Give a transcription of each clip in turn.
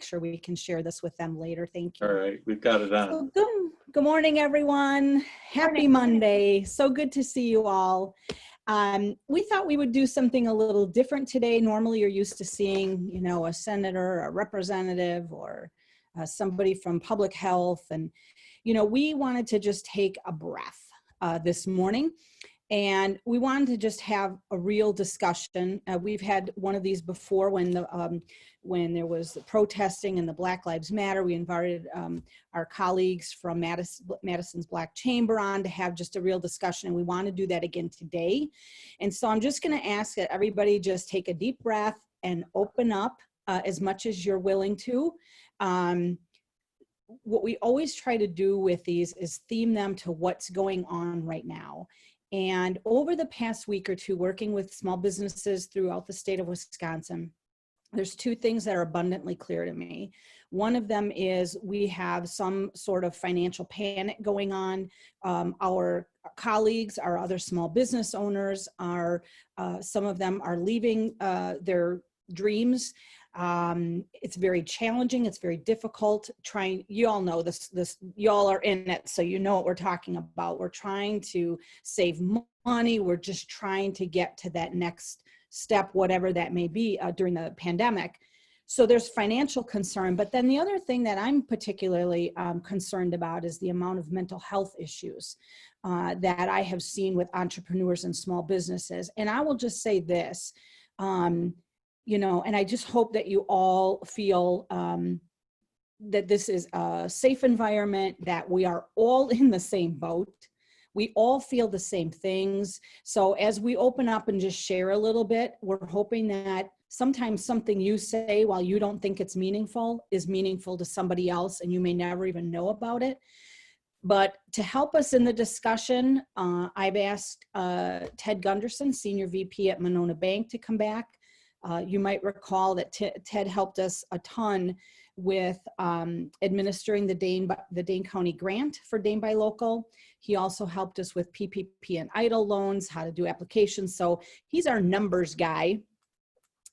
sure we can share this with them later. Thank you. All right, we've got it on. So good morning, everyone. Happy Monday. So good to see you all. We thought we would do something a little different today. Normally you're used to seeing, you know, a senator, a representative, or somebody from public health. And, you know, we wanted to just take a breath this morning. And we wanted to just have a real discussion. We've had one of these before when there was the protesting and the Black Lives Matter. We invited our colleagues from Madison's Black Chamber on to have just a real discussion, and we want to do that again today. And so I'm just going to ask that everybody just take a deep breath and open up as much as you're willing to. What we always try to do with these is theme them to what's going on right now. And over the past week or two, working with small businesses throughout the state of Wisconsin, there's two things that are abundantly clear to me. One of them is we have some sort of financial panic going on. Our colleagues, our other small business owners, some of them are leaving their dreams. It's very challenging. It's very difficult you all know this, you all are in it, so you know what we're talking about. We're trying to save money. We're just trying to get to that next step, whatever that may be during the pandemic. So there's financial concern, but then the other thing that I'm particularly concerned about is the amount of mental health issues that I have seen with entrepreneurs and small businesses. And I will just say this, you know, and I just hope that you all feel that this is a safe environment, that we are all in the same boat. We all feel the same things. So as we open up and just share a little bit, we're hoping that sometimes something you say while you don't think it's meaningful is meaningful to somebody else, and you may never even know about it. But to help us in the discussion, I've asked Ted Gunderson, Senior VP at Monona Bank, to come back. You might recall that Ted helped us a ton with administering the Dane County grant for Dane Buy Local. He also helped us with PPP and EIDL loans, how to do applications. So he's our numbers guy.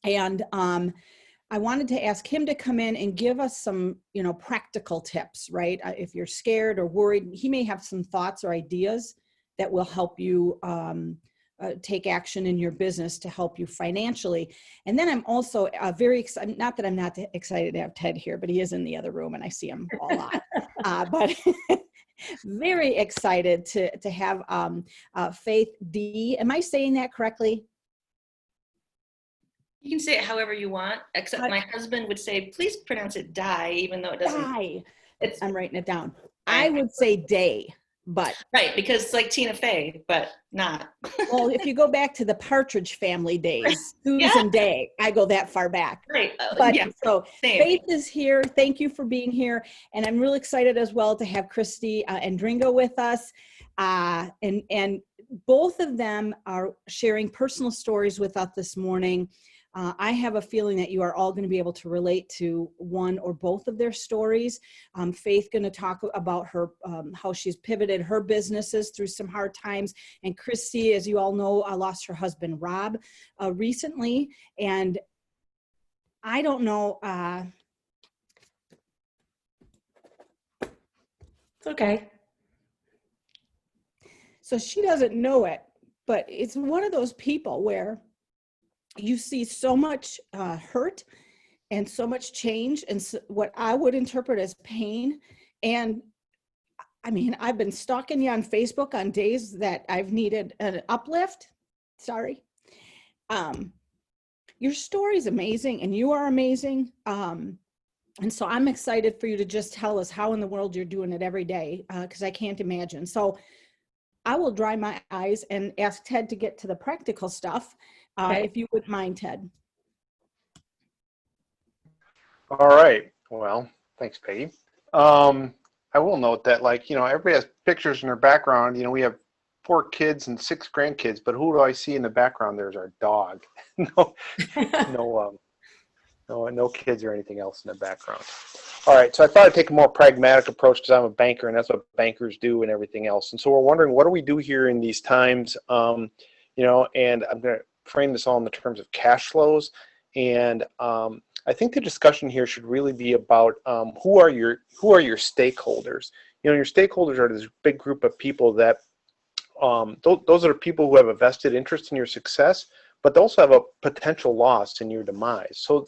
And I wanted to ask him to come in and give us some, you know, practical tips, right? If you're scared or worried, he may have some thoughts or ideas that will help you take action in your business to help you financially. And then I'm also very excited, not that I'm not excited to have Ted here, but he is in the other room and I see him a lot. But very excited to have Faith D. Am I saying that correctly? You can say it however you want, except my husband would say, please pronounce it die, even though it doesn't. Die. I'm writing it down. I would say day. But right, because it's like Tina Fey, but not. Well, if you go back to the Partridge Family days, Susan Day, I go that far back. Right. But so same. Faith is here. Thank you for being here. And I'm really excited as well to have Christi Andringa with us. And both of them are sharing personal stories with us this morning. I have a feeling that you are all going to be able to relate to one or both of their stories. Faith going to talk about her, how she's pivoted her businesses through some hard times. And Christi, as you all know, lost her husband, Rob, recently. And I don't know. It's okay. So she doesn't know it, but it's one of those people where you see so much hurt and so much change and what I would interpret as pain. And I mean, I've been stalking you on Facebook on days that I've needed an uplift. Sorry. Your story is amazing and you are amazing. And so I'm excited for you to just tell us how in the world you're doing it every day, because I can't imagine. So I will dry my eyes and ask Ted to get to the practical stuff. Okay. If you wouldn't mind, Ted. All right. Well, thanks, Peggy. I will note that, like, you know, everybody has pictures in their background. You know, we have 4 kids and 6 grandkids, but who do I see in the background? There's our dog. No kids or anything else in the background. All right. So I thought I'd take a more pragmatic approach because I'm a banker and that's what bankers do and everything else. And so we're wondering, what do we do here in these times? You know, and I'm going to frame this all in the terms of cash flows. And I think the discussion here should really be about who are your stakeholders. You know, your stakeholders are this big group of people that those are people who have a vested interest in your success, but they also have a potential loss in your demise. So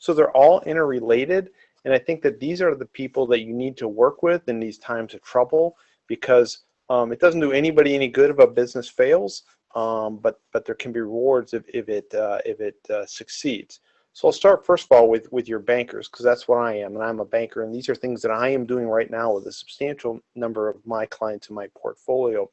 they're all interrelated, and I think that these are the people that you need to work with in these times of trouble, because it doesn't do anybody any good if a business fails, but there can be rewards if it succeeds. So I'll start first of all with your bankers, because that's what I am, and I'm a banker, and these are things that I am doing right now with a substantial number of my clients in my portfolio.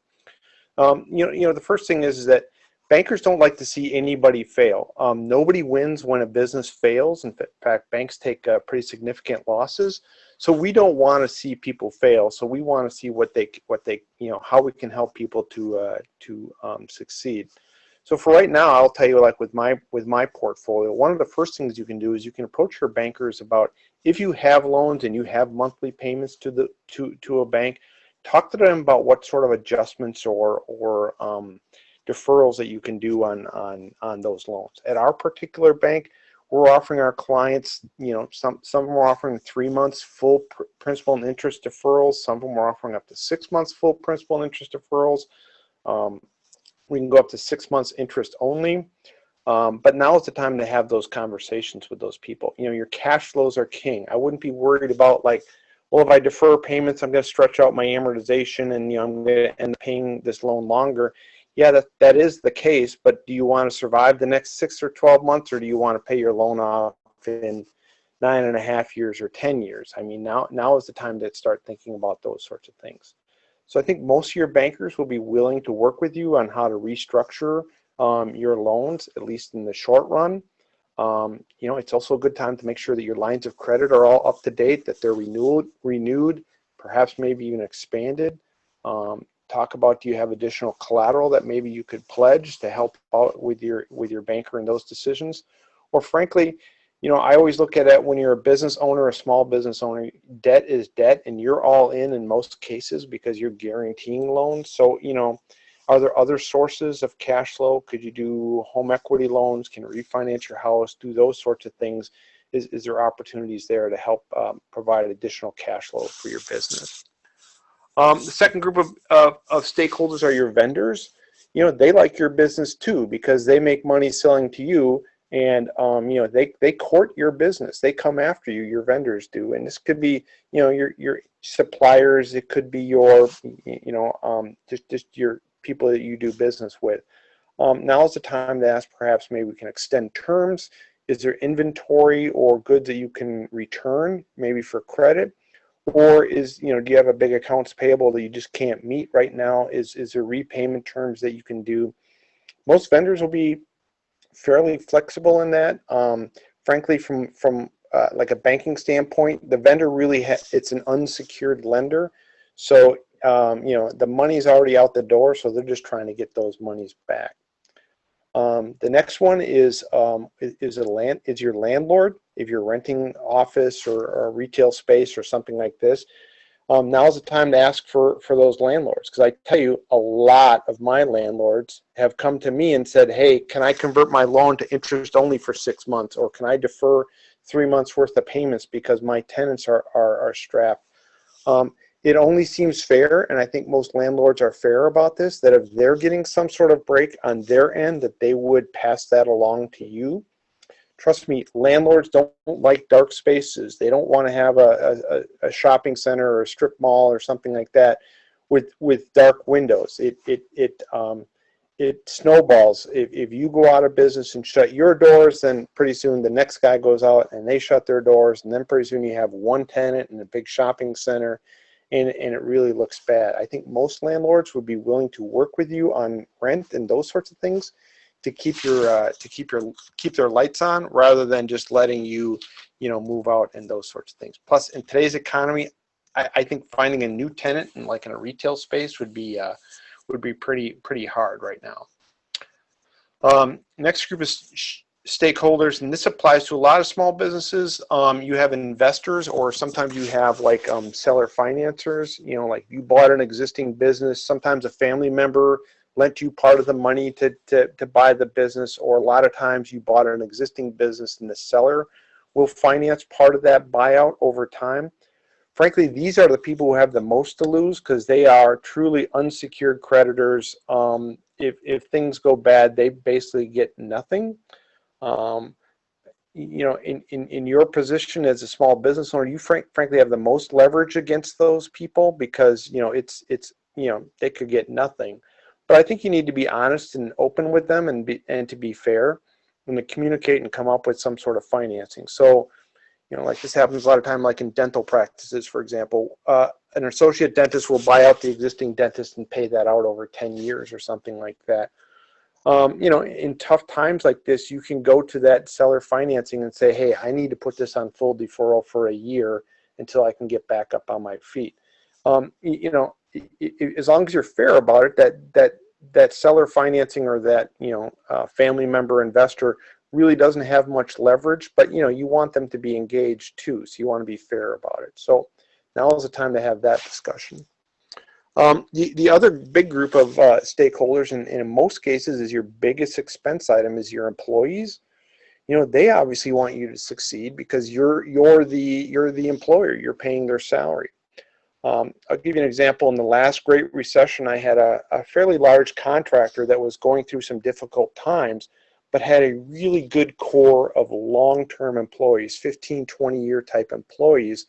The first thing is that bankers don't like to see anybody fail. Nobody wins when a business fails. In fact, banks take pretty significant losses. So we don't want to see people fail. So we want to see how we can help people to succeed. So for right now, I'll tell you, like with my portfolio, one of the first things you can do is you can approach your bankers about, if you have loans and you have monthly payments to a bank, talk to them about what sort of adjustments or deferrals that you can do on those loans. At our particular bank, we're offering our clients, some of them are offering 3 months full principal and interest deferrals. Some of them are offering up to 6 months full principal and interest deferrals. We can go up to 6 months interest only. But now is the time to have those conversations with those people. Your cash flows are king. I wouldn't be worried about, like, well, if I defer payments, I'm going to stretch out my amortization, and I'm going to end up paying this loan longer. Yeah, that is the case, but do you want to survive the next 6 or 12 months, or do you want to pay your loan off in 9.5 years or 10 years? I mean, now is the time to start thinking about those sorts of things. So I think most of your bankers will be willing to work with you on how to restructure your loans, at least in the short run. It's also a good time to make sure that your lines of credit are all up to date, that they're renewed, perhaps maybe even expanded. Talk about, do you have additional collateral that maybe you could pledge to help out with your banker in those decisions? Or frankly, I always look at it, when you're a business owner, a small business owner, debt is debt, and you're all in most cases, because you're guaranteeing loans. So, are there other sources of cash flow? Could you do home equity loans? Can you refinance your house? Do those sorts of things? Is there opportunities there to help provide additional cash flow for your business? The second group of stakeholders are your vendors. They like your business too, because they make money selling to you, and they court your business. They come after you. Your vendors do, and this could be your suppliers. It could be your just your people that you do business with. Now is the time to ask, perhaps maybe we can extend terms. Is there inventory or goods that you can return, maybe for credit? Or do you have a big accounts payable that you just can't meet right now? Is there repayment terms that you can do? Most vendors will be fairly flexible in that. Frankly, from like a banking standpoint, the vendor really it's an unsecured lender, so the money's already out the door, so they're just trying to get those monies back. The next one is your landlord. If you're renting office or retail space or something like this, now's the time to ask for those landlords, because I tell you, a lot of my landlords have come to me and said, hey, can I convert my loan to interest only for 6 months, or can I defer 3 months worth of payments because my tenants are strapped? It only seems fair, and I think most landlords are fair about this, that if they're getting some sort of break on their end, that they would pass that along to you. Trust me, landlords don't like dark spaces. They don't want to have a shopping center or a strip mall or something like that with dark windows. It snowballs. If you go out of business and shut your doors, then pretty soon the next guy goes out and they shut their doors, and then pretty soon you have one tenant in a big shopping center, and it really looks bad. I think most landlords would be willing to work with you on rent and those sorts of things to keep their lights on, rather than just letting you move out and those sorts of things. Plus, in today's economy, I think finding a new tenant in a retail space would be pretty hard right now. Next group is stakeholders, and this applies to a lot of small businesses. You have investors, or sometimes you have seller financiers. Like you bought an existing business, sometimes a family member lent you part of the money to buy the business, or a lot of times you bought an existing business and the seller will finance part of that buyout over time. Frankly, these are the people who have the most to lose because they are truly unsecured creditors. If things go bad, they basically get nothing. You know, in your position as a small business owner, you frankly have the most leverage against those people because, you know, it's you know, they could get nothing. But I think you need to be honest and open with them and to be fair and to communicate and come up with some sort of financing. So, you know, like this happens a lot of time, like in dental practices, for example, an associate dentist will buy out the existing dentist and pay that out over 10 years or something like that. You know, in tough times like this, you can go to that seller financing and say, hey, I need to put this on full deferral for a year until I can get back up on my feet. You know, as long as you're fair about it, that seller financing or that, you know, family member investor really doesn't have much leverage, but, you know, you want them to be engaged too. So you want to be fair about it. So now is the time to have that discussion. The other big group of stakeholders, and in most cases is your biggest expense item, is your employees. You know, they obviously want you to succeed because you're the employer. You're paying their salary. I'll give you an example. In the last Great Recession, I had a fairly large contractor that was going through some difficult times, but had a really good core of long-term employees, 15, 20-year type employees.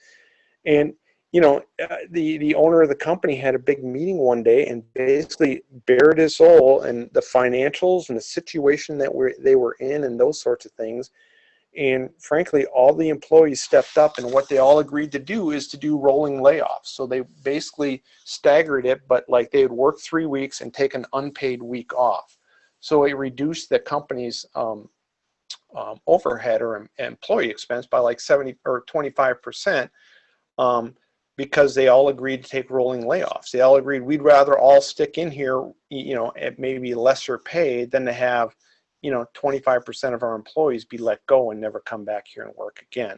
And you know, the owner of the company had a big meeting one day and basically bared his soul and the financials and the situation that they were in and those sorts of things. And frankly, all the employees stepped up, and what they all agreed to do is to do rolling layoffs. So they basically staggered it, but like they would work 3 weeks and take an unpaid week off. So it reduced the company's overhead or employee expense by like 70 or 25%. Because they all agreed to take rolling layoffs. They all agreed we'd rather all stick in here, you know, at maybe lesser pay than to have, you know, 25% of our employees be let go and never come back here and work again.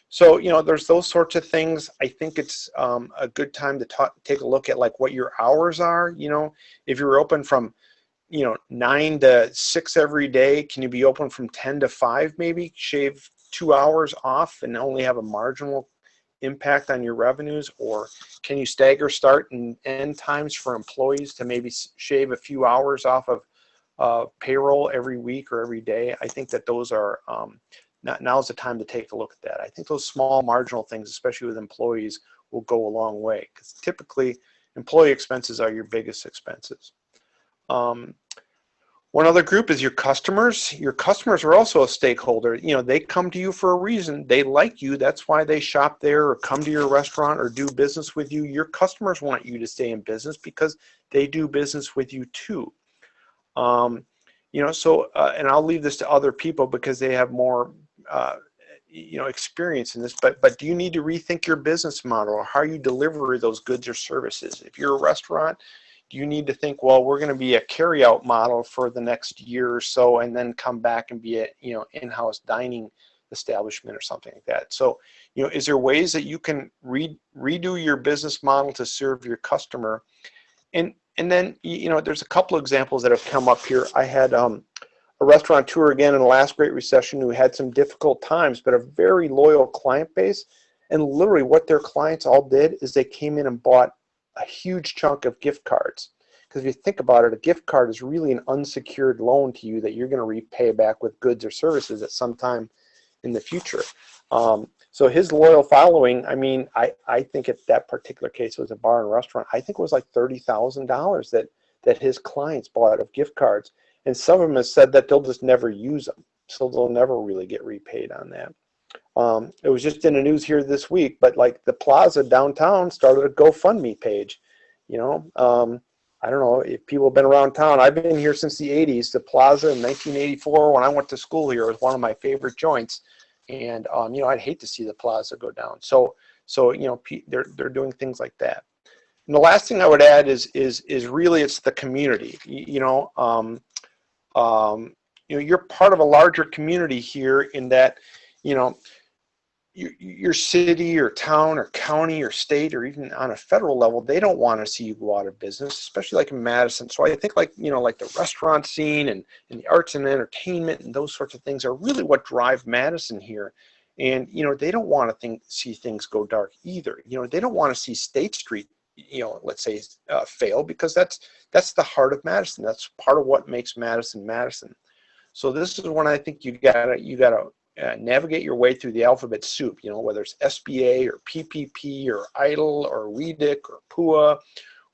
So, you know, there's those sorts of things. I think it's a good time to take a look at like what your hours are. You know, if you're open from, you know, 9 to 6 every day, can you be open from 10 to 5 maybe? Shave 2 hours off and only have a marginal impact on your revenues? Or can you stagger start and end times for employees to maybe shave a few hours off of payroll every week or every day? I think that those are now's the time to take a look at that. I think those small marginal things, especially with employees, will go a long way because typically employee expenses are your biggest expenses. One other group is your customers. Your customers are also a stakeholder. You know, they come to you for a reason. They like you. That's why they shop there or come to your restaurant or do business with you. Your customers want you to stay in business because they do business with you too. You know, so, and I'll leave this to other people because they have more, you know, experience in this, but do you need to rethink your business model or how you deliver those goods or services? If you're a restaurant, you need to think, well, we're going to be a carry-out model for the next year or so, and then come back and be a, you know, in-house dining establishment or something like that. So, you know, is there ways that you can redo your business model to serve your customer? And then, you know, there's a couple of examples that have come up here. I had a restaurateur again in the last Great Recession who had some difficult times, but a very loyal client base. And literally what their clients all did is they came in and bought a huge chunk of gift cards. Because if you think about it, a gift card is really an unsecured loan to you that you're going to repay back with goods or services at some time in the future. So his loyal following, I mean, I think at that particular case, it was a bar and restaurant, I think it was like $30,000 that his clients bought of gift cards. And some of them have said that they'll just never use them. So they'll never really get repaid on that. It was just in the news here this week, but like the Plaza downtown started a GoFundMe page. You know, I don't know if people have been around town. I've been here since the 80s. The Plaza in 1984, when I went to school here, was one of my favorite joints. And, you know, I'd hate to see the Plaza go down. So you know, they're doing things like that. And the last thing I would add is really it's the community. You know, you're part of a larger community here in that, you know, your city or town or county or state or even on a federal level, they don't want to see you go out of business, especially like in Madison. So I think like, you know, like the restaurant scene and the arts and entertainment and those sorts of things are really what drive Madison here. And, they don't want to see things go dark either. They don't want to see State Street, let's say, fail, because that's the heart of Madison. That's part of what makes Madison, Madison. So this is when I think you gotta navigate your way through the alphabet soup, whether it's SBA or PPP or EIDL or WEDIC or PUA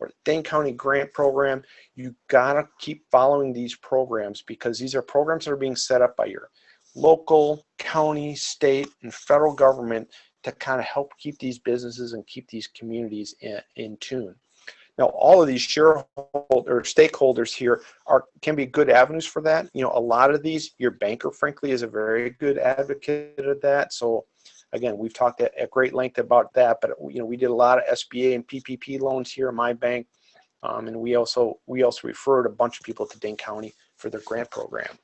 or the Dane County Grant Program. You gotta keep following these programs, because these are programs that are being set up by your local, county, state, and federal government to kind of help keep these businesses and keep these communities in tune. Now, all of these stakeholders here can be good avenues for that. A lot of these, your banker, frankly, is a very good advocate of that. So, again, we've talked at great length about that. But we did a lot of SBA and PPP loans here in my bank, and we also referred a bunch of people to Dane County for their grant program.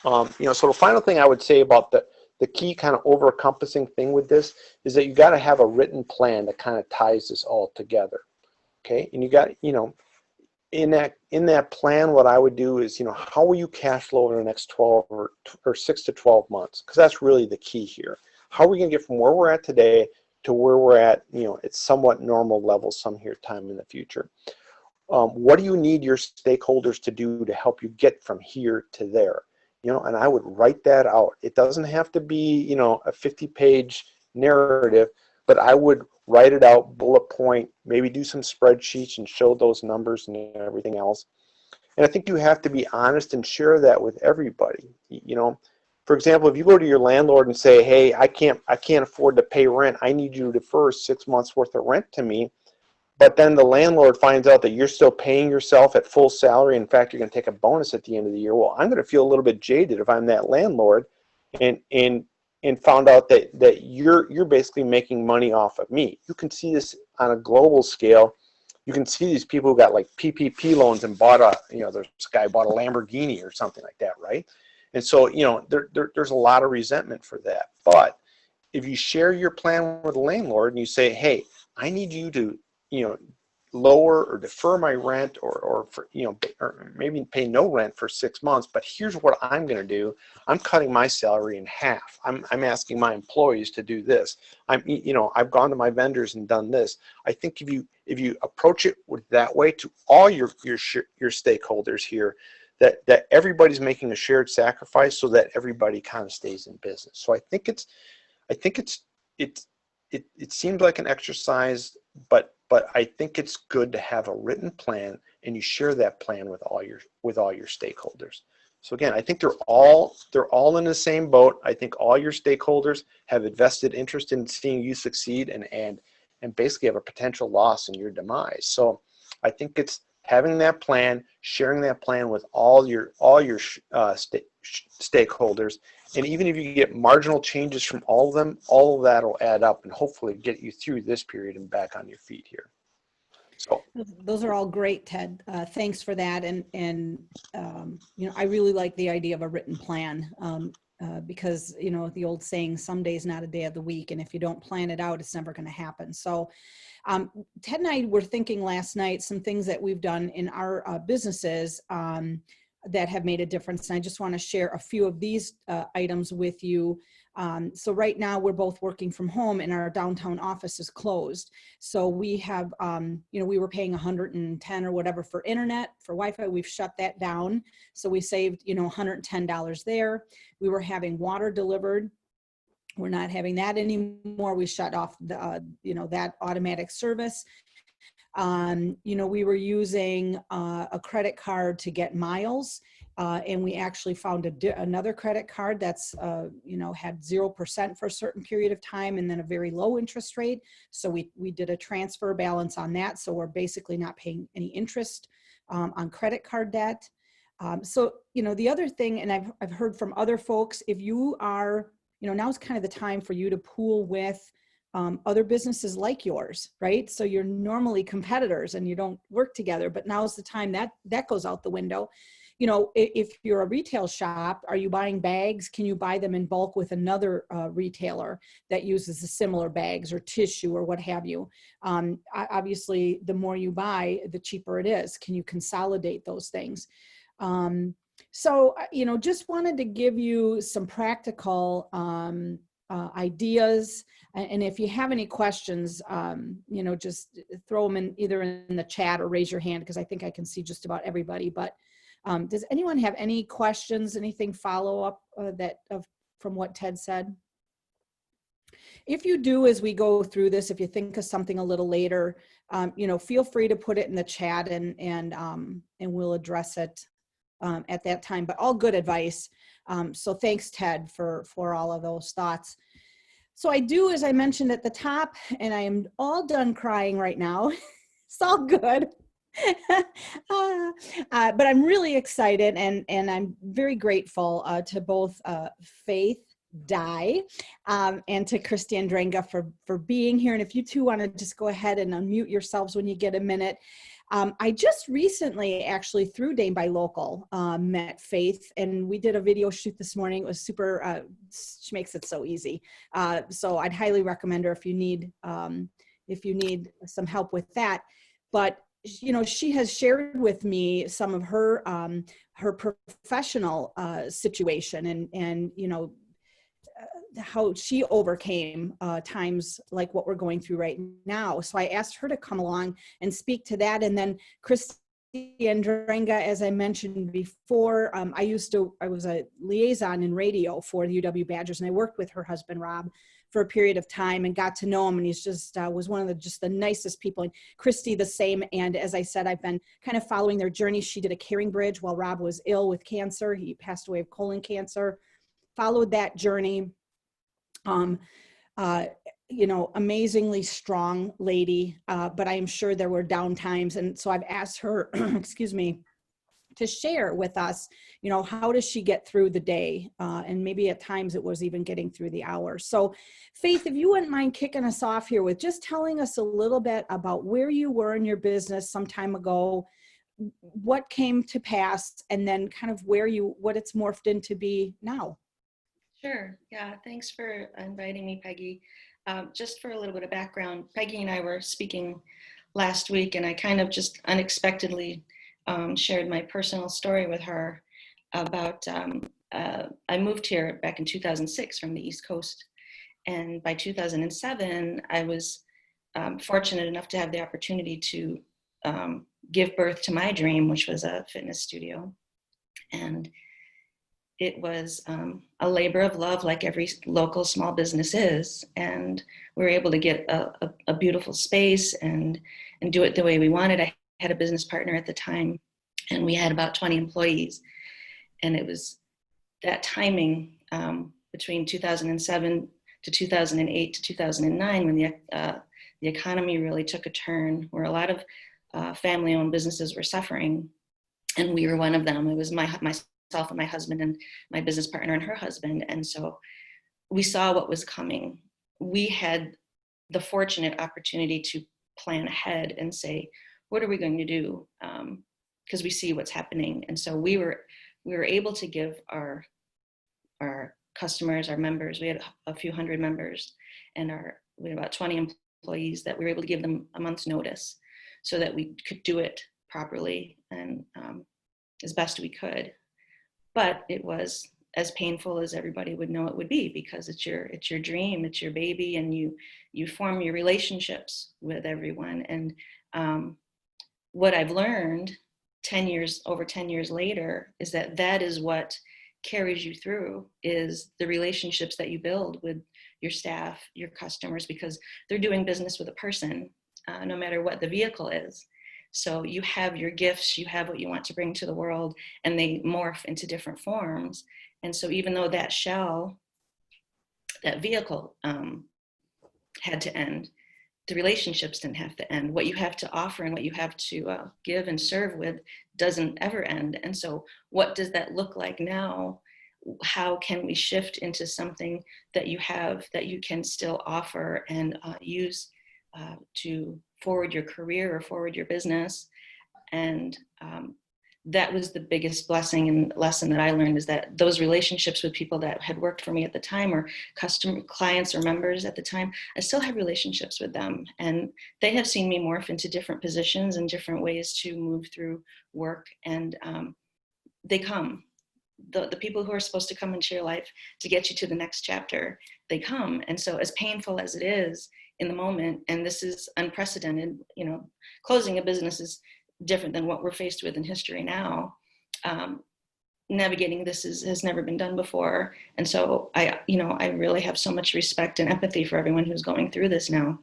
So the final thing I would say about the key kind of over-encompassing thing with this is that you got to have a written plan that kind of ties this all together. Okay, and you got, in that plan, what I would do is, how will you cash flow over the next 12 or 6 to 12 months? Because that's really the key here. How are we going to get from where we're at today to where we're at, at somewhat normal levels some time in the future? What do you need your stakeholders to do to help you get from here to there? And I would write that out. It doesn't have to be, a 50-page narrative, but I would write it out, bullet point, maybe do some spreadsheets and show those numbers and everything else. And I think you have to be honest and share that with everybody. For example, if you go to your landlord and say, hey, I can't afford to pay rent, I need you to defer 6 months worth of rent to me. But then the landlord finds out that you're still paying yourself at full salary. In fact, you're going to take a bonus at the end of the year. Well, I'm going to feel a little bit jaded if I'm that landlord and found out that you're basically making money off of me. You can see this on a global scale. You can see these people who got like PPP loans and bought this guy bought a Lamborghini or something like that, right? And so, there's a lot of resentment for that. But if you share your plan with the landlord and you say, hey, I need you to lower or defer my rent or maybe pay no rent for 6 months, but here's what I'm going to do. I'm cutting my salary in half. I'm asking my employees to do this. I've gone to my vendors and done this. I think if you approach it that way to all your stakeholders here, that everybody's making a shared sacrifice so that everybody kind of stays in business. So I think it seems like an exercise, but I think it's good to have a written plan, and you share that plan with all your stakeholders. So again, I think they're all in the same boat. I think all your stakeholders have a vested interest in seeing you succeed and basically have a potential loss in your demise. So I think it's having that plan, sharing that plan with all your stakeholders, and even if you get marginal changes from all of them, all of that will add up and hopefully get you through this period and back on your feet here. So those are all great, Ted. Thanks for that. And I really like the idea of a written plan because, the old saying, some days not a day of the week. And if you don't plan it out, it's never going to happen. So Ted and I were thinking last night, some things that we've done in our businesses that have made a difference. And I just want to share a few of these items with you. So right now we're both working from home and our downtown office is closed. So we have, we were paying $110 or whatever for internet, for Wi-Fi. We've shut that down. So we saved, $110 there. We were having water delivered. We're not having that anymore. We shut off the, that automatic service. We were using a credit card to get miles, and we actually found another credit card that's, had 0% for a certain period of time and then a very low interest rate. So we did a transfer balance on that. So we're basically not paying any interest on credit card debt. So, the other thing, and I've heard from other folks, if you are, now's kind of the time for you to pool with other businesses like yours, right? So you're normally competitors and you don't work together, but now's the time that goes out the window. If you're a retail shop, are you buying bags? Can you buy them in bulk with another retailer that uses the similar bags or tissue or what have you? Obviously, the more you buy, the cheaper it is. Can you consolidate those things? So, just wanted to give you some practical ideas. And if you have any questions, just throw them in either in the chat or raise your hand, because I think I can see just about everybody. But does anyone have any questions, anything follow up from what Ted said? If you do, as we go through this, if you think of something a little later, feel free to put it in the chat and we'll address it at that time. But all good advice. So thanks, Ted, for all of those thoughts. So I do, as I mentioned at the top, and I am all done crying right now. It's all good. But I'm really excited, and I'm very grateful to both Faith Dye and to Christi Andringa for being here. And if you two want to just go ahead and unmute yourselves when you get a minute. I just recently, actually through Dane by Local, met Faith, and we did a video shoot this morning. It was super, she makes it so easy. So I'd highly recommend her if you need some help with that. But she has shared with me some of her professional situation and how she overcame times like what we're going through right now. So I asked her to come along and speak to that. And then Christi Andringa, as I mentioned before, I was a liaison in radio for the UW Badgers, and I worked with her husband, Rob, for a period of time and got to know him. And he's just was one of the nicest people. And Christi the same. And as I said, I've been kind of following their journey. She did a caring bridge while Rob was ill with cancer. He passed away of colon cancer. Followed that journey. Amazingly strong lady, but I am sure there were down times. And so I've asked her, excuse me, to share with us, how does she get through the day? And maybe at times it was even getting through the hour. So Faith, if you wouldn't mind kicking us off here with just telling us a little bit about where you were in your business some time ago, what came to pass, and then kind of what it's morphed into be now. Sure. Yeah. Thanks for inviting me, Peggy. Just for a little bit of background, Peggy and I were speaking last week, and I kind of just unexpectedly shared my personal story with her about, I moved here back in 2006 from the East Coast. And by 2007, I was fortunate enough to have the opportunity to give birth to my dream, which was a fitness studio. And it was a labor of love, like every local small business is. And we were able to get a beautiful space and do it the way we wanted. I had a business partner at the time, and we had about 20 employees. And it was that timing between 2007 to 2008 to 2009 when the economy really took a turn, where a lot of family-owned businesses were suffering. And we were one of them. It was myself and my husband and my business partner and her husband. And so we saw what was coming. We had the fortunate opportunity to plan ahead and say, what are we going to do? Because we see what's happening. And so we were able to give our customers, our members, we had a few hundred members, and we had about 20 employees, that we were able to give them a month's notice so that we could do it properly and as best we could. But it was as painful as everybody would know it would be, because it's your dream, it's your baby, and you form your relationships with everyone. And what I've learned over 10 years later is that is what carries you through, is the relationships that you build with your staff, your customers, because they're doing business with a person, no matter what the vehicle is. So you have your gifts, you have what you want to bring to the world, and they morph into different forms. And so even though that vehicle had to end, the relationships didn't have to end. What you have to offer and what you have to give and serve with doesn't ever end. And so what does that look like now? How can we shift into something that you have, that you can still offer and use to forward your career or forward your business? And that was the biggest blessing and lesson that I learned, is that those relationships with people that had worked for me at the time, or clients or members at the time, I still have relationships with them. And they have seen me morph into different positions and different ways to move through work. And they come. the people who are supposed to come into your life to get you to the next chapter, they come. And so as painful as it is in the moment, and this is unprecedented, you know, closing a business is different than what we're faced with in history now. Navigating this has never been done before. And so I really have so much respect and empathy for everyone who's going through this now.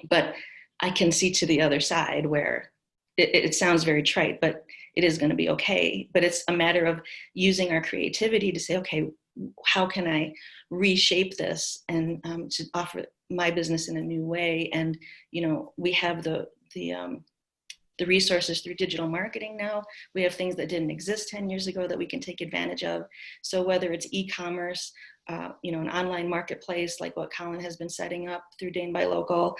But I can see to the other side where it sounds very trite, but it is going to be okay. But it's a matter of using our creativity to say, okay, how can I reshape this and to offer my business in a new way? And, you know, we have the resources through digital marketing now. We have things that didn't exist 10 years ago that we can take advantage of. So whether it's e-commerce, you know, an online marketplace like what Colin has been setting up through Dane by Local,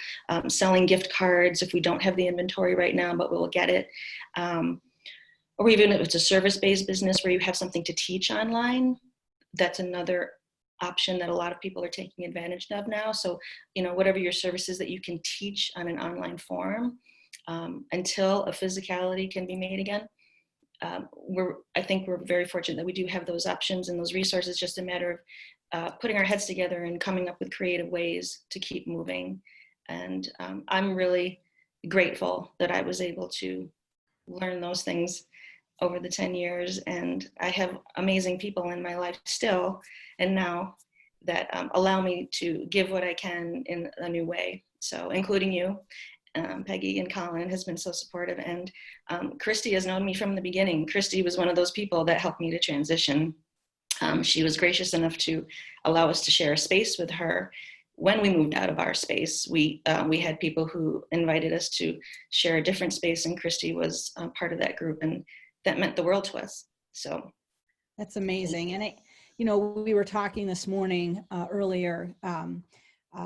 selling gift cards if we don't have the inventory right now, but we'll get it. Or even if it's a service-based business where you have something to teach online, that's another option that a lot of people are taking advantage of now. So, you know, whatever your service is that you can teach on an online form, until a physicality can be made again. I think we're very fortunate that we do have those options and those resources, just a matter of putting our heads together and coming up with creative ways to keep moving. And I'm really grateful that I was able to learn those things over the 10 years. And I have amazing people in my life still and now that allow me to give what I can in a new way. So including you. Peggy and Colin has been so supportive, and Christi has known me from the beginning. Christi was one of those people that helped me to transition. She was gracious enough to allow us to share a space with her. When we moved out of our space, we had people who invited us to share a different space, and Christi was part of that group, and that meant the world to us. So that's amazing. And you know, we were talking this morning earlier.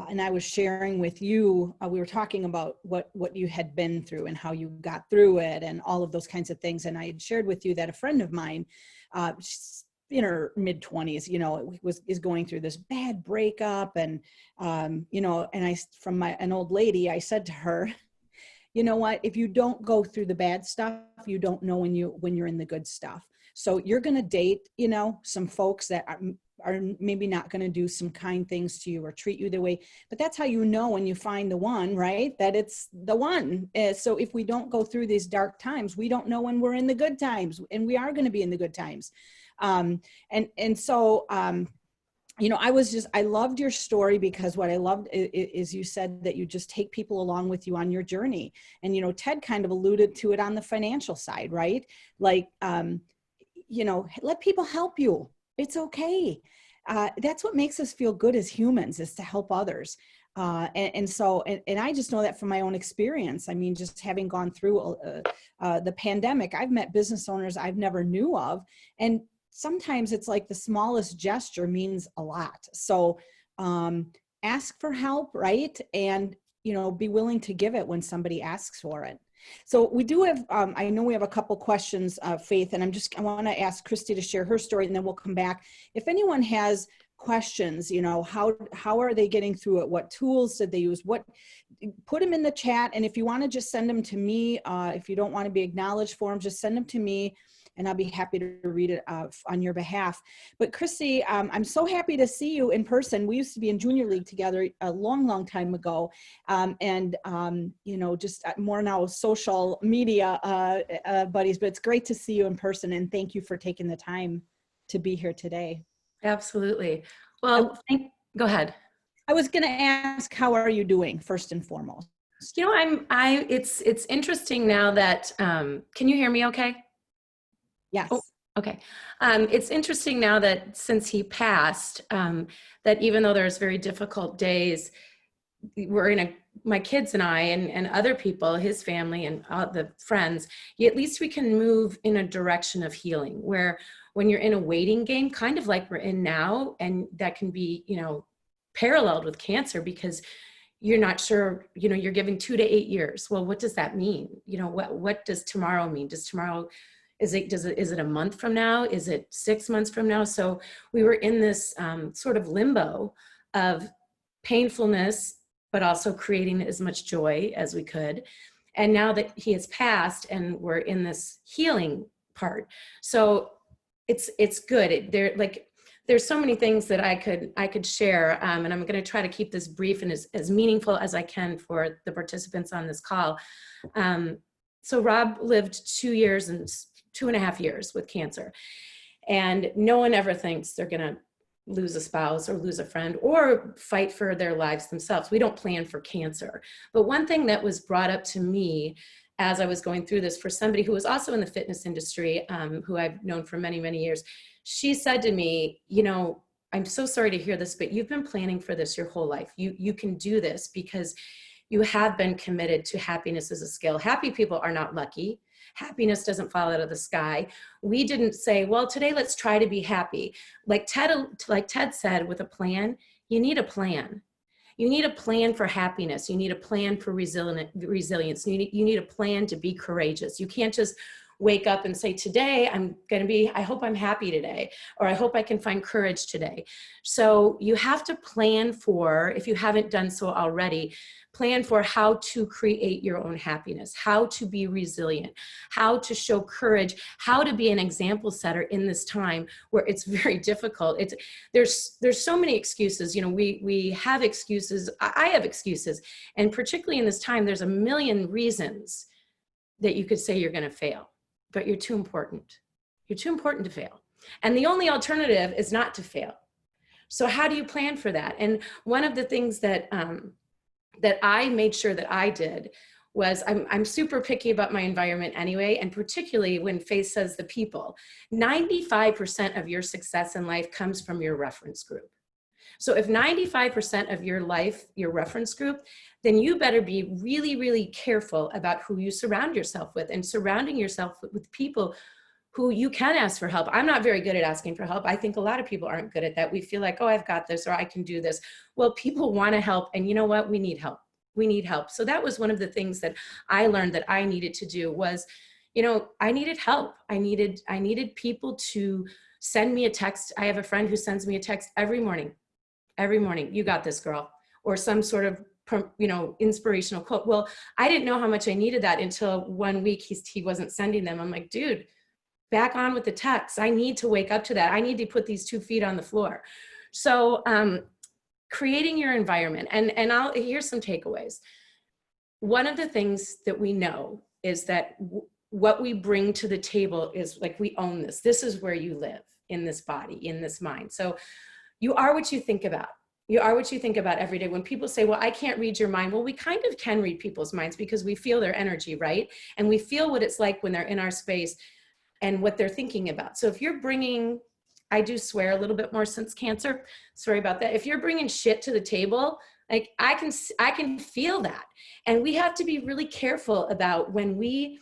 And I was sharing with you, we were talking about what you had been through and how you got through it and all of those kinds of things. And I had shared with you that a friend of mine, she's in her mid-20s, you know, is going through this bad breakup. And, you know, and from an old lady, I said to her, you know what, if you don't go through the bad stuff, you don't know when you're in the good stuff. So you're going to date, you know, some folks that are maybe not going to do some kind things to you or treat you the way, but that's how you know when you find the one, right? That it's the one. So if we don't go through these dark times, we don't know when we're in the good times, and we are going to be in the good times. So, you know, I loved your story, because what I loved is you said that you just take people along with you on your journey. And, you know, Ted kind of alluded to it on the financial side, right? Like, you know, let people help you. It's okay. That's what makes us feel good as humans, is to help others. So I just know that from my own experience. I mean, just having gone through the pandemic, I've met business owners I've never knew of. And sometimes it's like the smallest gesture means a lot. So ask for help, right? And, you know, be willing to give it when somebody asks for it. So we do have, I know we have a couple questions, Faith, and I want to ask Christi to share her story, and then we'll come back. If anyone has questions, you know, how are they getting through it? What tools did they use? Put them in the chat. And if you want to just send them to me, if you don't want to be acknowledged for them, just send them to me, and I'll be happy to read it on your behalf. But Christi, I'm so happy to see you in person. We used to be in junior league together a long, long time ago. You know, just more now social media buddies, but it's great to see you in person. And thank you for taking the time to be here today. Absolutely. Well, go ahead. I was going to ask, how are you doing first and foremost? You know, it's interesting now that, can you hear me okay? Yes. Oh, okay. It's interesting now that since he passed, that even though there's very difficult days, my kids and I and other people, his family and the friends, at least we can move in a direction of healing, where when you're in a waiting game, kind of like we're in now, and that can be, you know, paralleled with cancer, because you're not sure, you know, you're giving 2 to 8 years. Well, what does that mean? You know, what does tomorrow mean? Does tomorrow, is it a month from now? Is it 6 months from now? So we were in this sort of limbo of painfulness, but also creating as much joy as we could. And now that he has passed, and we're in this healing part. So it's good. There's so many things that I could share, and I'm going to try to keep this brief and as meaningful as I can for the participants on this call. So Rob lived 2.5 years with cancer, and no one ever thinks they're going to lose a spouse or lose a friend or fight for their lives themselves. We don't plan for cancer. But one thing that was brought up to me as I was going through this, for somebody who was also in the fitness industry, who I've known for many, many years, she said to me, you know, I'm so sorry to hear this, but you've been planning for this your whole life. You can do this because you have been committed to happiness as a skill. Happy people are not lucky. Happiness doesn't fall out of the sky. We didn't say, well, today let's try to be happy. Like Ted said, with a plan, you need a plan. You need a plan for happiness. You need a plan for resilience. You need a plan to be courageous. You can't just wake up and say, today I hope I'm happy today, or I hope I can find courage today. So you have to plan for, if you haven't done so already, plan for how to create your own happiness, how to be resilient, how to show courage, how to be an example setter in this time where it's very difficult. There's so many excuses. You know, we have excuses. I have excuses. And particularly in this time, there's a million reasons that you could say you're going to fail, but you're too important. You're too important to fail. And the only alternative is not to fail. So how do you plan for that? And one of the things that I made sure that I did was, I'm super picky about my environment anyway, and particularly when Faith says the people, 95% of your success in life comes from your reference group. So if 95% of your life, your reference group, then you better be really, really careful about who you surround yourself with, and surrounding yourself with people who you can ask for help. I'm not very good at asking for help. I think a lot of people aren't good at that. We feel like, oh, I've got this, or I can do this. Well, people want to help, and you know what? We need help. We need help. So that was one of the things that I learned that I needed to do was, you know, I needed help. I needed people to send me a text. I have a friend who sends me a text every morning. Every morning, you got this, girl, or some sort of, you know, inspirational quote. Well, I didn't know how much I needed that until one week he wasn't sending them. I'm like, dude, back on with the text. I need to wake up to that. I need to put these 2 feet on the floor. So creating your environment, and here's some takeaways. One of the things that we know is that what we bring to the table is like, we own this. This is where you live, in this body, in this mind. So you are what you think about. You are what you think about every day. When people say, well, I can't read your mind. Well, we kind of can read people's minds because we feel their energy, right? And we feel what it's like when they're in our space and what they're thinking about. So if you're bringing, I do swear a little bit more since cancer, sorry about that. If you're bringing shit to the table, like I can feel that. And we have to be really careful about when we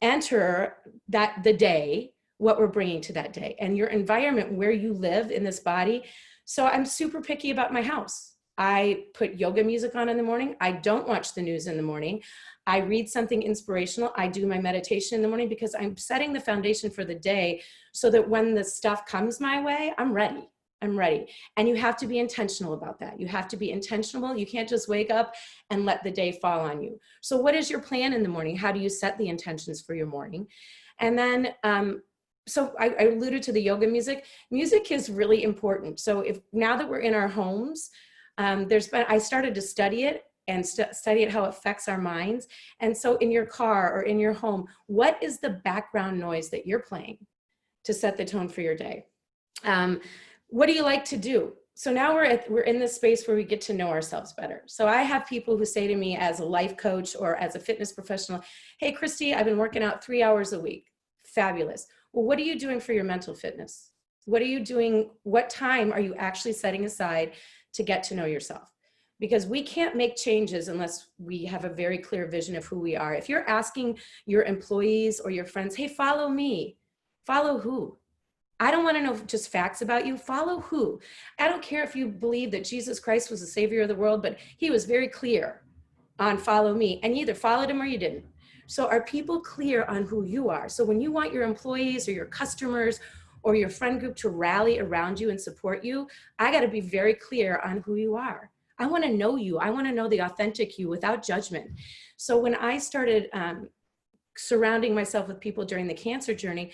enter the day, what we're bringing to that day, and your environment where you live in this body. So I'm super picky about my house. I put yoga music on in the morning. I don't watch the news in the morning. I read something inspirational. I do my meditation in the morning because I'm setting the foundation for the day so that when the stuff comes my way, I'm ready. I'm ready. And you have to be intentional about that. You have to be intentional. You can't just wake up and let the day fall on you. So what is your plan in the morning? How do you set the intentions for your morning? And then, so I alluded to the yoga music. Music is really important. So now that we're in our homes, I started to study it and study it, how it affects our minds. And so in your car or in your home, what is the background noise that you're playing to set the tone for your day? What do you like to do? So now we're in this space where we get to know ourselves better. So I have people who say to me as a life coach or as a fitness professional, hey, Christi, I've been working out 3 hours a week. Fabulous. Well, what are you doing for your mental fitness? What are you doing? What time are you actually setting aside to get to know yourself? Because we can't make changes unless we have a very clear vision of who we are. If you're asking your employees or your friends, hey, follow me, follow who? I don't want to know just facts about you. Follow who? I don't care if you believe that Jesus Christ was the savior of the world, but he was very clear on follow me, and you either followed him or you didn't. So are people clear on who you are? So when you want your employees or your customers or your friend group to rally around you and support you, I got to be very clear on who you are. I want to know you. I want to know the authentic you without judgment. So when I started surrounding myself with people during the cancer journey,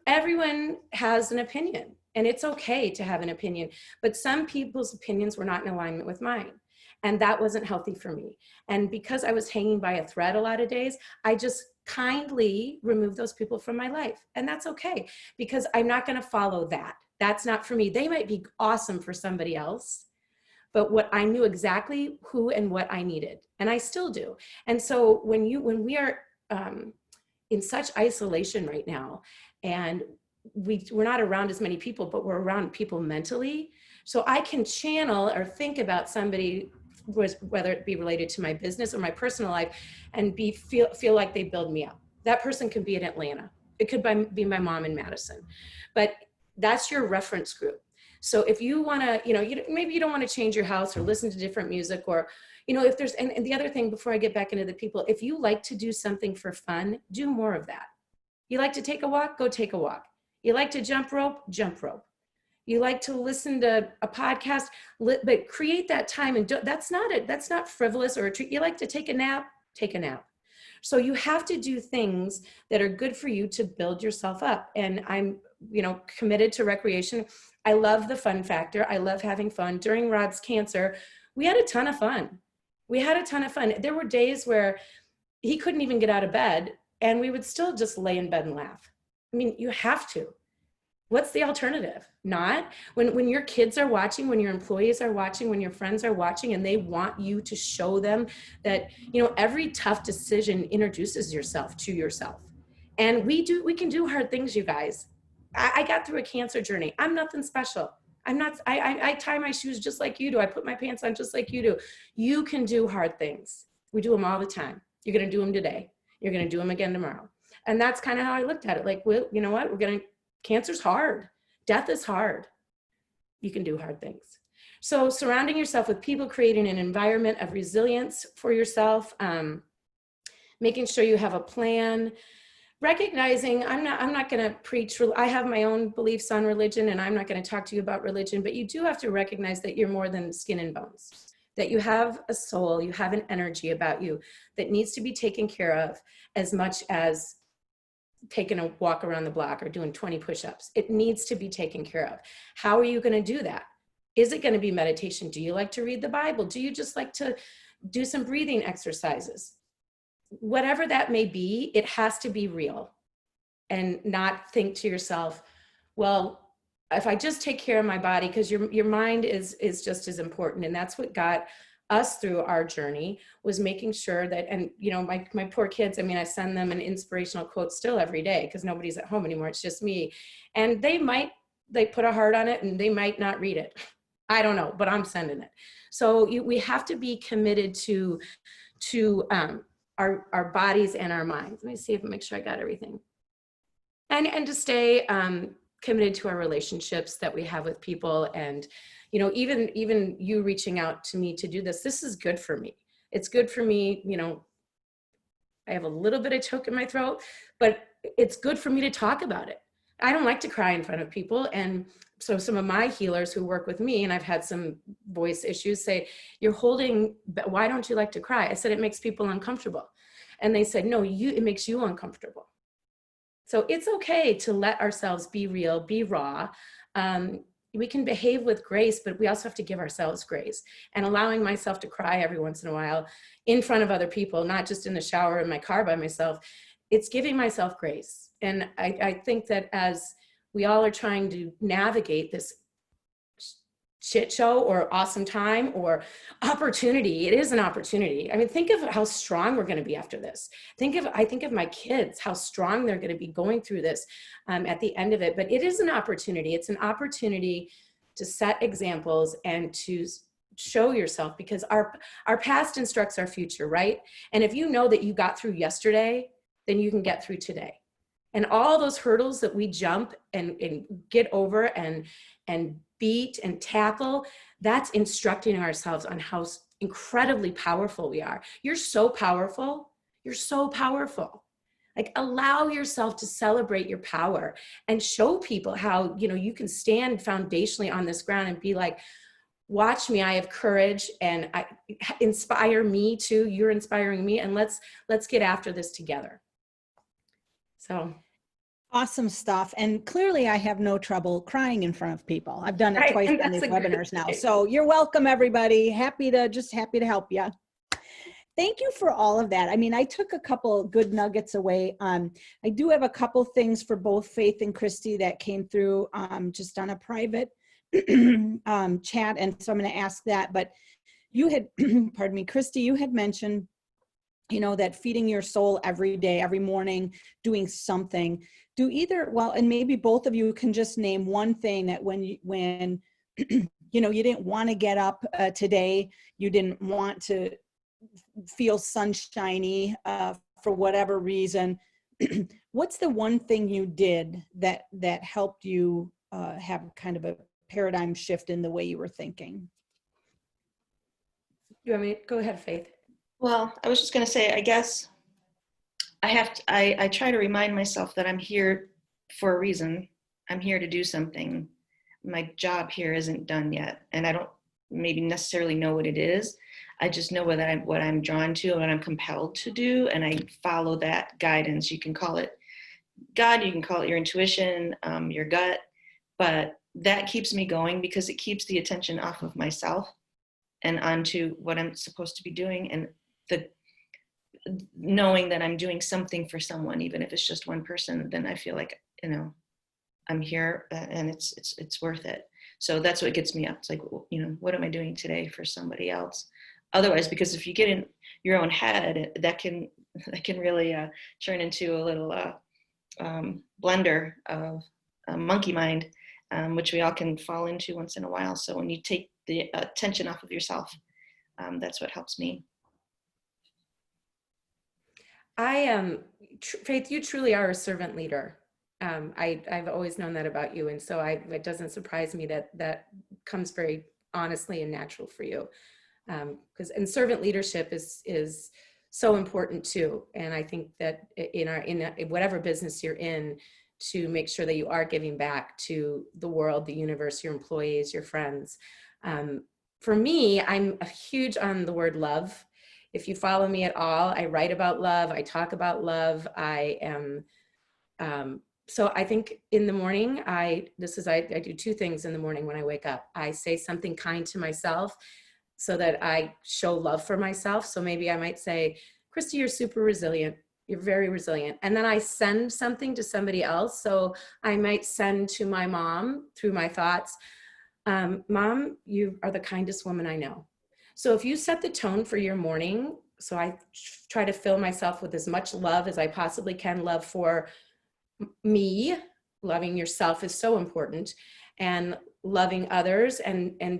Everyone has an opinion, and it's okay to have an opinion, but some people's opinions were not in alignment with mine. And that wasn't healthy for me. And because I was hanging by a thread a lot of days, I just kindly removed those people from my life. And that's okay, because I'm not going to follow that. That's not for me. They might be awesome for somebody else, but what I knew exactly who and what I needed, and I still do. And so when we are in such isolation right now, and we're not around as many people, but we're around people mentally. So I can channel or think about somebody, whether it be related to my business or my personal life, and feel like they build me up. That person could be in Atlanta. It could be my mom in Madison, but that's your reference group. So if you want to, maybe you don't want to change your house or listen to different music, or, if there's, and the other thing before I get back into the people, if you like to do something for fun, do more of that. You like to take a walk, go take a walk. You like to jump rope, jump rope. You like to listen to a podcast, but create that time. And that's not frivolous or a treat. You like to take a nap, take a nap. So you have to do things that are good for you to build yourself up. And I'm, committed to recreation. I love the fun factor. I love having fun. During Rod's cancer, we had a ton of fun. There were days where he couldn't even get out of bed, and we would still just lay in bed and laugh. I mean, you have to. What's the alternative? Not when your kids are watching, when your employees are watching, when your friends are watching, and they want you to show them that, every tough decision introduces yourself to yourself. And we can do hard things, you guys. I got through a cancer journey. I'm nothing special. I tie my shoes just like you do. I put my pants on just like you do. You can do hard things. We do them all the time. You're going to do them today. You're going to do them again tomorrow. And that's kind of how I looked at it. Like, well, you know what? Cancer's hard. Death is hard. You can do hard things. So surrounding yourself with people, creating an environment of resilience for yourself, making sure you have a plan, recognizing I'm not going to preach. I have my own beliefs on religion, and I'm not going to talk to you about religion, but you do have to recognize that you're more than skin and bones, that you have a soul, you have an energy about you that needs to be taken care of as much as taking a walk around the block or doing 20 push-ups. It needs to be taken care of. How are you going to do that? Is it going to be meditation? Do you like to read the Bible? Do you just like to do some breathing exercises? Whatever that may be, it has to be real, and not think to yourself, well, if I just take care of my body, because your mind is just as important. And that's what got us through our journey, was making sure that, and my poor kids, I mean, I send them an inspirational quote still every day because nobody's at home anymore. It's just me. And they put a heart on it and they might not read it. I don't know, but I'm sending it. So we have to be committed to our bodies and our minds. Let me see make sure I got everything. And to stay committed to our relationships that we have with people. And, even you reaching out to me to do this is good for me. It's good for me. I have a little bit of choke in my throat, but it's good for me to talk about it. I don't like to cry in front of people. And so some of my healers who work with me, and I've had some voice issues, say, why don't you like to cry? I said, it makes people uncomfortable. And they said, no, it makes you uncomfortable. So it's okay to let ourselves be real, be raw. We can behave with grace, but we also have to give ourselves grace. And allowing myself to cry every once in a while in front of other people, not just in the shower in my car by myself, it's giving myself grace. And I think that as we all are trying to navigate this shit show or awesome time or opportunity, it is an opportunity. I mean, think of how strong we're going to be after this. I think of my kids, how strong they're going to be going through this at the end of it. But it is an opportunity. It's an opportunity to set examples and to show yourself, because our past instructs our future, right? And if you know that you got through yesterday, then you can get through today. And all those hurdles that we jump and get over and beat and tackle, that's instructing ourselves on how incredibly powerful we are. You're so powerful. You're so powerful. Like, allow yourself to celebrate your power and show people how, you can stand foundationally on this ground and be like, watch me, I have courage, and I inspire me too. You're inspiring me, and let's get after this together. So Awesome stuff. And clearly I have no trouble crying in front of people. I've done it Right, twice and on that's these a good webinars now. thing. So you're welcome, everybody. Happy to help you. Thank you for all of that. I mean, I took a couple good nuggets away. I do have a couple things for both Faith and Christi that came through just on a private chat. And so I'm going to ask that. But you had, pardon me, Christi, you had mentioned, you know, that feeding your soul every day, every morning, doing something. Do either, well, and maybe both of you can just name one thing that when you know, you didn't want to get up today, you didn't want to feel sunshiny for whatever reason. What's the one thing you did that helped you have kind of a paradigm shift in the way you were thinking? You want me to go ahead, Faith? Well, I was just going to say, I guess I try to remind myself that I'm here for a reason. I'm here to do something. My job here isn't done yet. And I don't maybe necessarily know what it is. I just know what I'm drawn to and what I'm compelled to do. And I follow that guidance. You can call it God, you can call it your intuition, your gut, but that keeps me going because it keeps the attention off of myself and onto what I'm supposed to be doing. And the knowing that I'm doing something for someone, even if it's just one person, then I feel like, you know, I'm here and it's worth it. So that's what gets me up. It's like, you know, what am I doing today for somebody else? Otherwise, because if you get in your own head, that can really turn into a little blender of monkey mind, which we all can fall into once in a while. So when you take the attention off of yourself, that's what helps me. Faith, you truly are a servant leader. I've always known that about you. And so it doesn't surprise me that comes very honestly and natural for you. And servant leadership is so important too. And I think that in whatever business you're in, to make sure that you are giving back to the world, the universe, your employees, your friends. For me, I'm huge on the word love. If you follow me at all, I write about love. I talk about love. I am, so I think in the morning, I do two things in the morning when I wake up. I say something kind to myself so that I show love for myself. So maybe I might say, Christi, you're super resilient. You're very resilient. And then I send something to somebody else. So I might send to my mom through my thoughts, Mom, you are the kindest woman I know. So if you set the tone for your morning, so I try to fill myself with as much love as I possibly can. Love for me, loving yourself is so important, and loving others,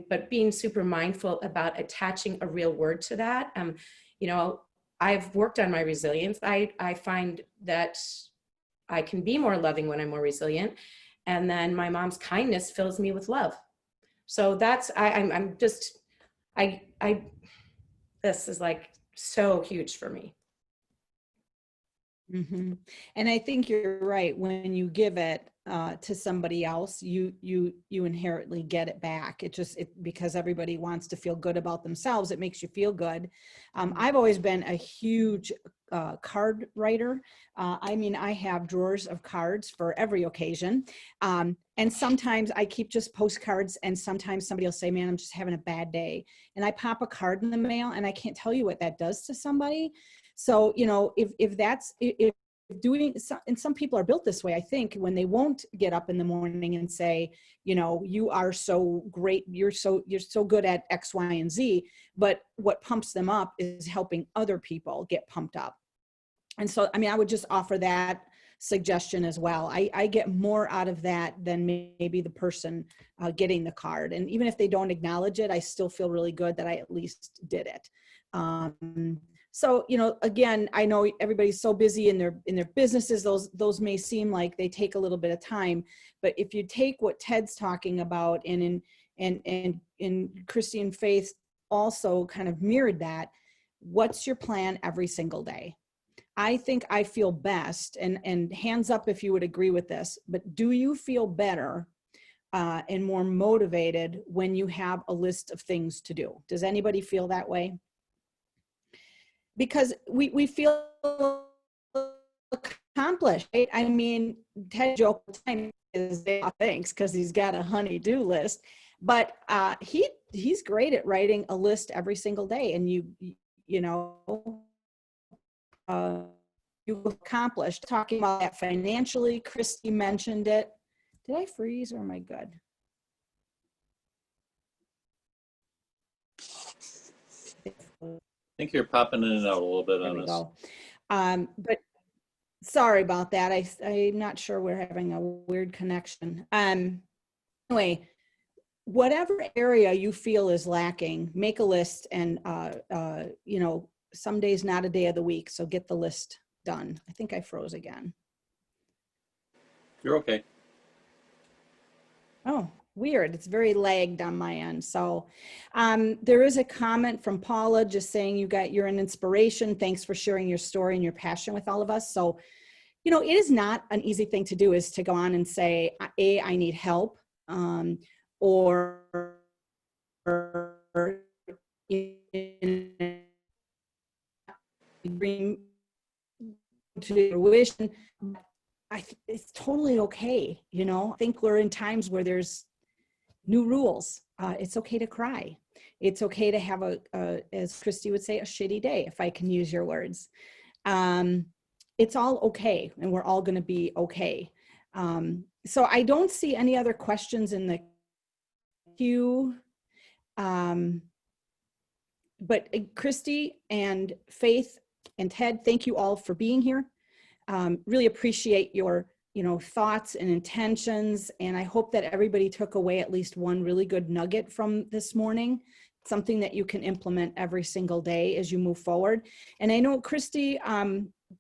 but being super mindful about attaching a real word to that. You know, I've worked on my resilience. I find that I can be more loving when I'm more resilient, and then my mom's kindness fills me with love. So that's this is like so huge for me. Mm-hmm. And I think you're right. When you give it to somebody else, you inherently get it back. Because everybody wants to feel good about themselves, it makes you feel good. I've always been a huge card writer. I mean, I have drawers of cards for every occasion. And sometimes I keep just postcards, and sometimes somebody will say, man, I'm just having a bad day. And I pop a card in the mail, and I can't tell you what that does to somebody. So, you know, if doing, and some people are built this way, I think, when they won't get up in the morning and say, you know, you are so great, you're so good at X, Y, and Z, but what pumps them up is helping other people get pumped up. And so, I mean, I would just offer that suggestion as well. I get more out of that than maybe the person getting the card. And even if they don't acknowledge it, I still feel really good that I at least did it. So, you know, again, I know everybody's so busy in their businesses, those may seem like they take a little bit of time, but if you take what Ted's talking about and Christi and Faith also kind of mirrored that, what's your plan every single day? I think I feel best, and hands up if you would agree with this, but do you feel better and more motivated when you have a list of things to do? Does anybody feel that way? Because we feel accomplished accomplished, right? I mean, Ted joke time is thanks because he's got a honey-do list, but he's great at writing a list every single day, and you know, you've accomplished. Talking about that financially, Christi mentioned it. Did I freeze or am I good? I think you're popping in and out a little bit There on we us. go. But sorry about that. I'm not sure we're having a weird connection. Anyway, whatever area you feel is lacking, make a list, and you know, some days not a day of the week, so get the list done. I think I froze again. You're okay. Oh, weird. It's very lagged on my end. So there is a comment from Paula just saying you're an inspiration. Thanks for sharing your story and your passion with all of us. So, you know, it is not an easy thing to do, is to go on and say, I need help, or dream to fruition. It's totally okay. You know, I think we're in times where there's new rules. It's okay to cry. It's okay to have as Christi would say, a shitty day, if I can use your words. It's all okay, and we're all going to be okay. So I don't see any other questions in the queue. But Christi and Faith and Ted, thank you all for being here. Really appreciate your, you know, thoughts and intentions. And I hope that everybody took away at least one really good nugget from this morning, something that you can implement every single day as you move forward. And I know, Christi,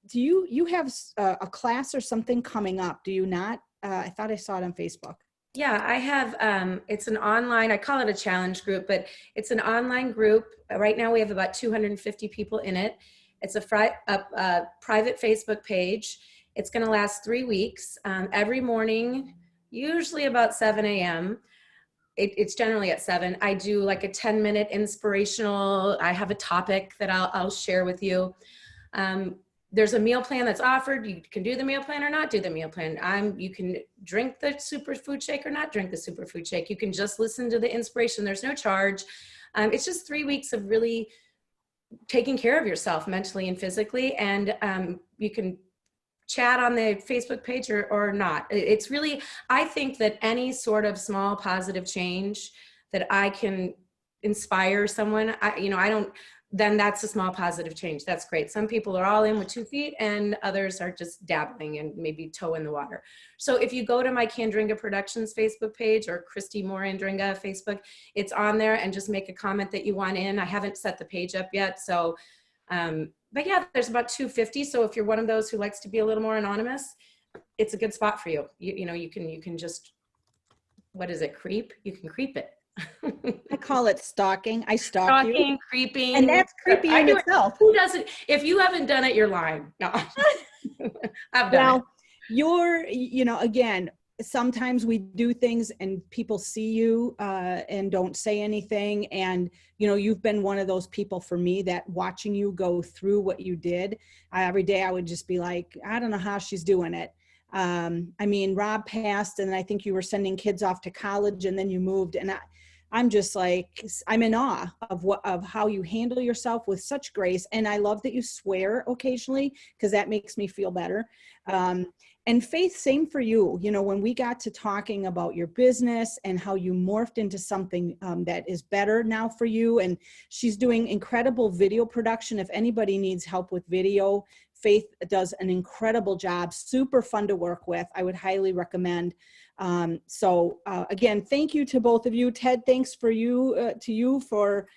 do you have a class or something coming up? Do you not? I thought I saw it on Facebook. Yeah, I have, it's an online, I call it a challenge group, but it's an online group. Right now we have about 250 people in it. It's a private Facebook page. It's going to last 3 weeks. Every morning, usually about 7 a.m. It's generally at 7. I do like a 10-minute inspirational, I have a topic that I'll share with you. There's a meal plan that's offered. You can do the meal plan or not do the meal plan. You can drink the superfood shake or not drink the superfood shake. You can just listen to the inspiration. There's no charge. It's just 3 weeks of really taking care of yourself mentally and physically. And you can chat on the Facebook page or not. It's really, I think that any sort of small positive change that I can inspire someone, then that's a small positive change. That's great. Some people are all in with 2 feet and others are just dabbling and maybe toe in the water. So if you go to my Candringa Productions Facebook page or Christi Andringa Facebook, it's on there, and just make a comment that you want in. I haven't set the page up yet. So, but yeah, there's about 250. So if you're one of those who likes to be a little more anonymous, it's a good spot for you. You can just, what is it? Creep? You can creep it. I call it stalking. I stalk you. Stalking, creeping. And that's creepy in itself. Who doesn't? If you haven't done it, you're lying. No, I've done it. Again, sometimes we do things and people see you and don't say anything. And, you've been one of those people for me that watching you go through what you did, every day I would just be like, I don't know how she's doing it. Rob passed, and I think you were sending kids off to college, and then you moved, and I'm just like, I'm in awe of how you handle yourself with such grace. And I love that you swear occasionally, because that makes me feel better. And Faith, same for you. When we got to talking about your business and how you morphed into something that is better now for you, and she's doing incredible video production. If anybody needs help with video, Faith does an incredible job, super fun to work with. I would highly recommend. Again, thank you to both of you. Ted, thanks to you for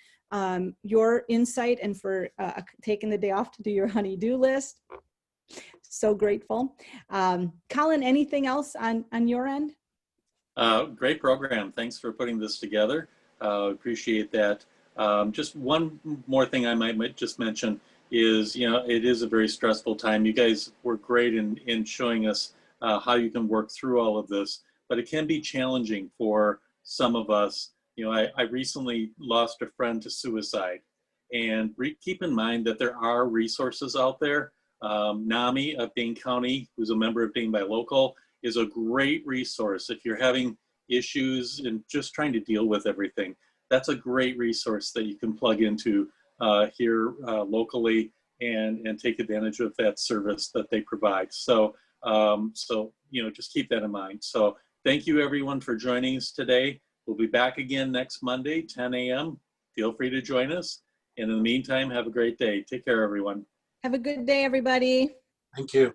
your insight and for taking the day off to do your honey-do list. So grateful. Colin, anything else on your end? Great program. Thanks for putting this together. Appreciate that. Just one more thing I might just mention is, it is a very stressful time. You guys were great in showing us how you can work through all of this, but it can be challenging for some of us. I recently lost a friend to suicide, and keep in mind that there are resources out there. NAMI of Dane County, who's a member of Dane by Local, is a great resource. If you're having issues and just trying to deal with everything, that's a great resource that you can plug into here locally and take advantage of that service that they provide. So, just keep that in mind. So thank you everyone for joining us today. We'll be back again next Monday, 10 a.m. Feel free to join us. And in the meantime, have a great day. Take care, everyone. Have a good day, everybody. Thank you.